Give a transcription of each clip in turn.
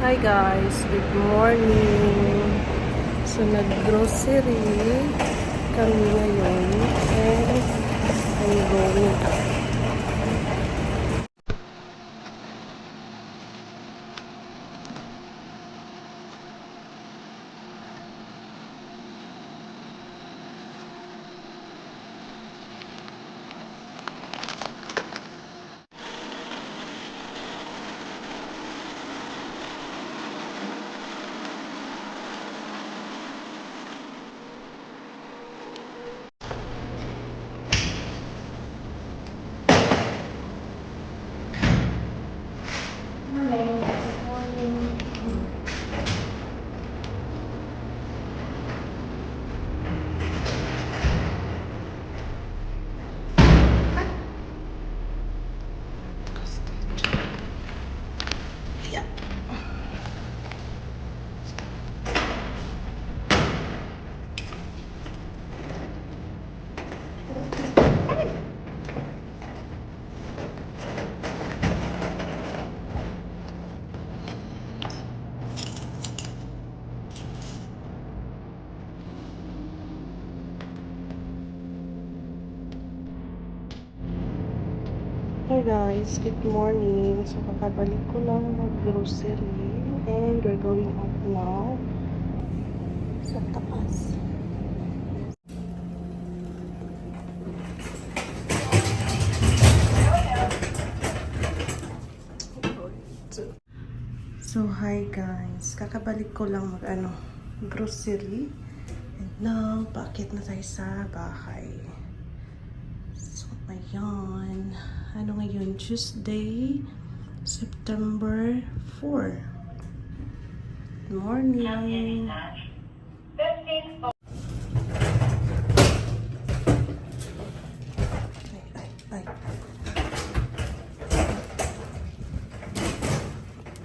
Hi guys, good morning. So nag-grocery kami ngayon and I'm going out. Yeah. Hey guys, good morning. So kakabalik ko lang mag-grocery and we're going out now sa taas. So hi guys, kakabalik ko lang grocery and now paakit na tayo sa bahay. So ayan, ano ngayon? Tuesday, September 4. Good morning. Ay.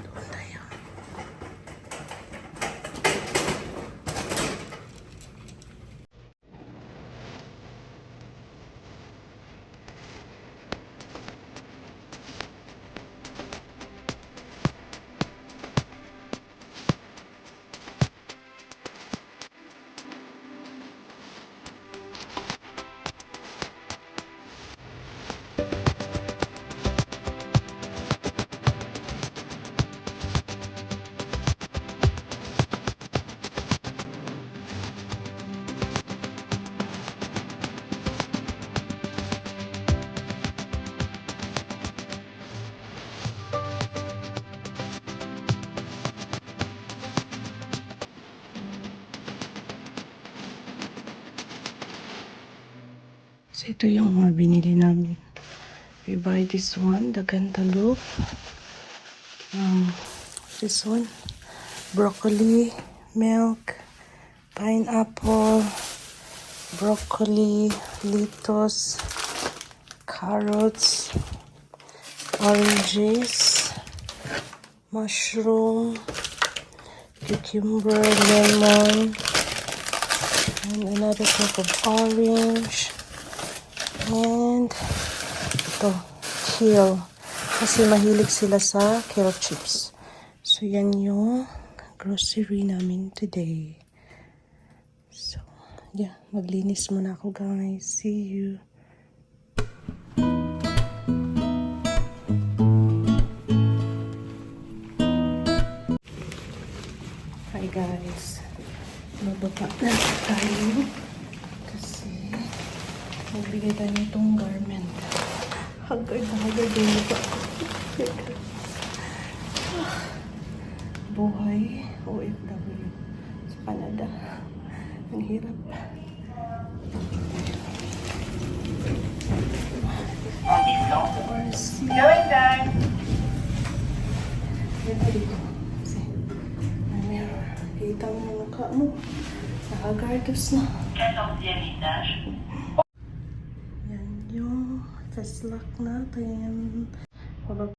Doon tayo. So, ito yung mga binili namin. We buy this one, the cantaloupe. This one, broccoli, milk, pineapple, broccoli, lettuce, carrots, oranges, mushroom, cucumber, lemon, and another type of orange. And ito, kale. Kasi mahilig sila sa kale chips. So, yan yung grocery namin today. So, yeah. Maglinis muna ako, guys. See you. Hi, guys. Mababa na tayo. Kasi magbigay tayo itong garment. Hagard na hagard yung mukha ko. Buhay OFW sa Canada. Ang hirap. Going down. Dito dito. Kasi may mirror. Kita mo yung mukha mo. Nakagardos na. 14e étage. Yan yung first lock natin. Pababa.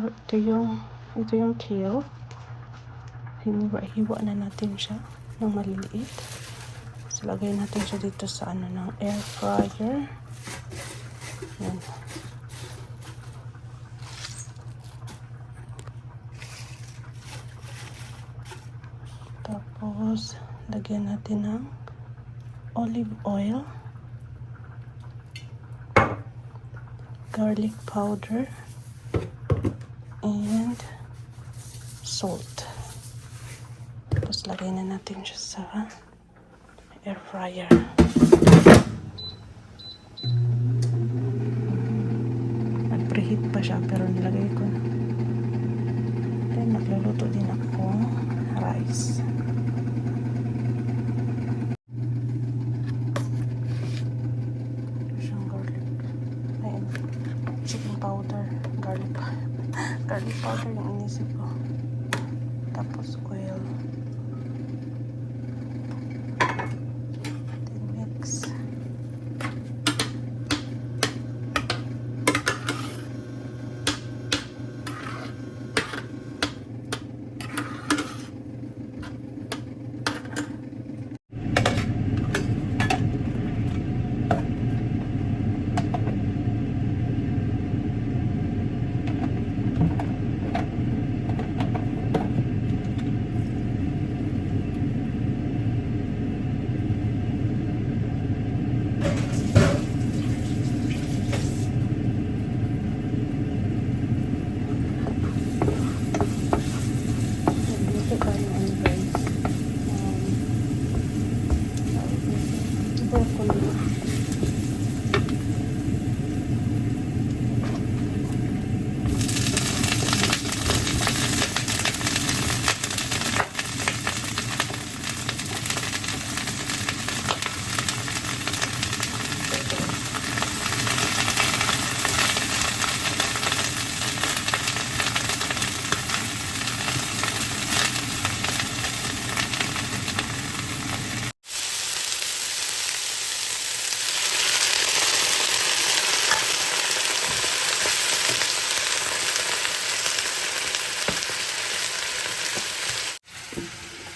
So, ito yung kale. Hiwa na natin siya ng maliliit. So, lagay natin siya dito sa ng air fryer. Yan. Tapos, lagyan natin ng olive oil, garlic powder, and salt. Tapos, lagay na natin siya sa air fryer. Nag-preheat pa siya, pero nilagay ko na. Then, magluluto din ako rice. Siyang garlic. Ayun. Chicken powder. Garlic powder yung inisip ko. Tapos oil. Then mix.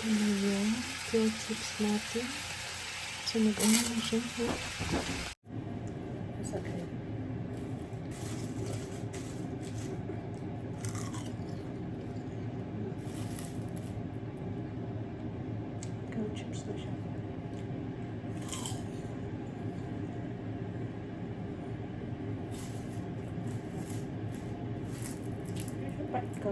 Yung kale chips natin. So, nag-ano na siya. Masakit. Kale chips na siya. Dapat ka.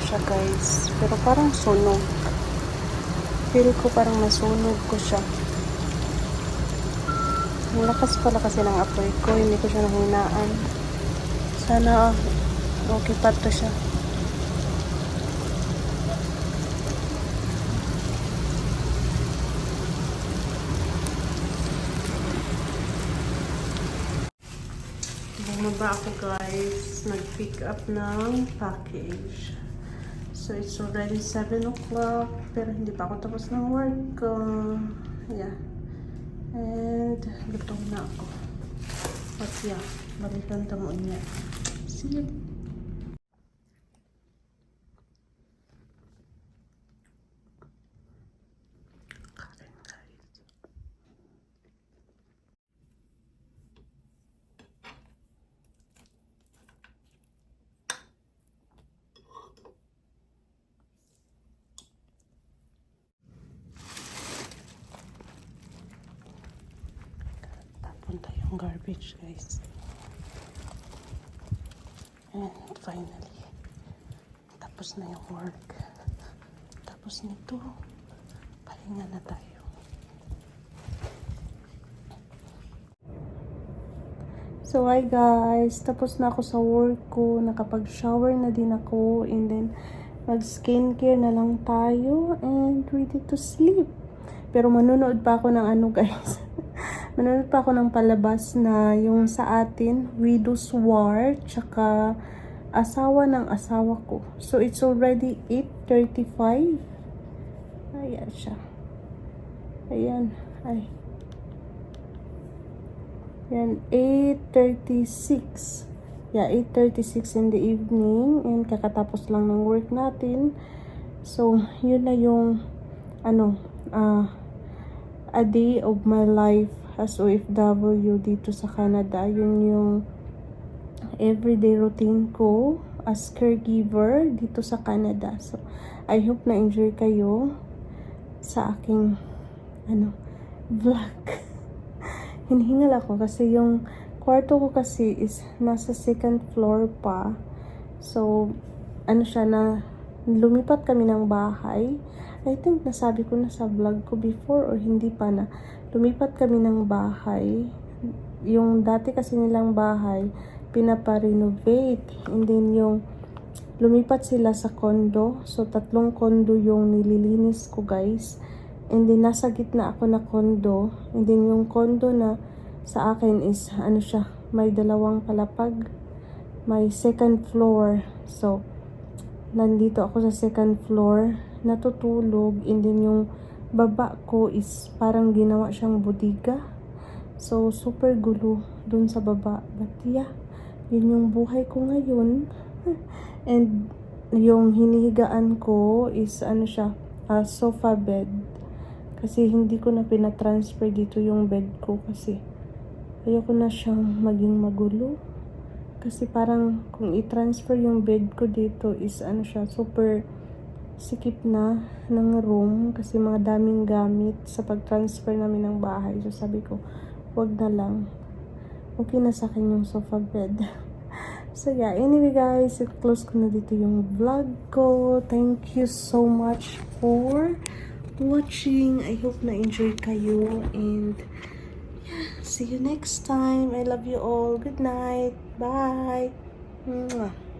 Siya guys, pero parang sunog. Feel ko parang masunog ko siya. Ang lakas pala kasi ng apoy ko, hindi ko siya nahinaan. Sana okay pa to siya. Bumaba ako guys, nag-pick up ng package. So, it's already 7 o'clock. Pero hindi pa ako tapos ng work ko. Yeah. And, gutom na ako. But yeah, balikan tamo niya. See you. napunta yung garbage, guys. And finally, tapos na yung work. Tapos nito, pahinga na tayo. So, hi guys. Tapos na ako sa work ko. Nakapag-shower na din ako. And then, mag-skincare na lang tayo. And ready to sleep. Pero manunood pa ako ng ano guys. Manunood pa ako ng palabas na yung sa atin, Widow's War, tsaka asawa ng asawa ko. So, it's already 8:35. Ayan siya. Ayan. Ay. Yan, 8:36. Yeah, 8:36 in the evening. And kakatapos lang ng work natin. So, yun na yung, a day of my life as OFW dito sa Canada. Yun yung everyday routine ko as caregiver dito sa Canada. So, I hope na enjoy kayo sa aking, vlog. Hinihingal ako kasi yung kwarto ko kasi is nasa second floor pa. So, lumipat kami ng bahay. I think nasabi ko na sa vlog ko before or hindi pa na. Lumipat kami ng bahay. Yung dati kasi nilang bahay, pinaparenovate. And then yung lumipat sila sa condo. So, 3 condo yung nililinis ko, guys. And then, nasa gitna ako na condo. And then, yung condo na sa akin is, may 2 palapag. May second floor. So, nandito ako sa second floor, natutulog. And then, yung baba ko is parang ginawa siyang bodega. So, super gulo dun sa baba. But, yeah, yun yung buhay ko ngayon. And, yung hinihigaan ko is, sofa bed. Kasi hindi ko na pinatransfer dito yung bed ko kasi ayoko na siyang maging magulo. Kasi parang kung i-transfer yung bed ko dito is super sikip na ng room kasi mga daming gamit sa pag-transfer namin ng bahay. So sabi ko, wag na lang. Okay na sa akin yung sofa bed. So yeah, anyway guys, close ko na dito yung vlog ko. Thank you so much for watching. I hope na enjoy kayo and yeah, see you next time. I love you all. Good night. Bye. Mwah.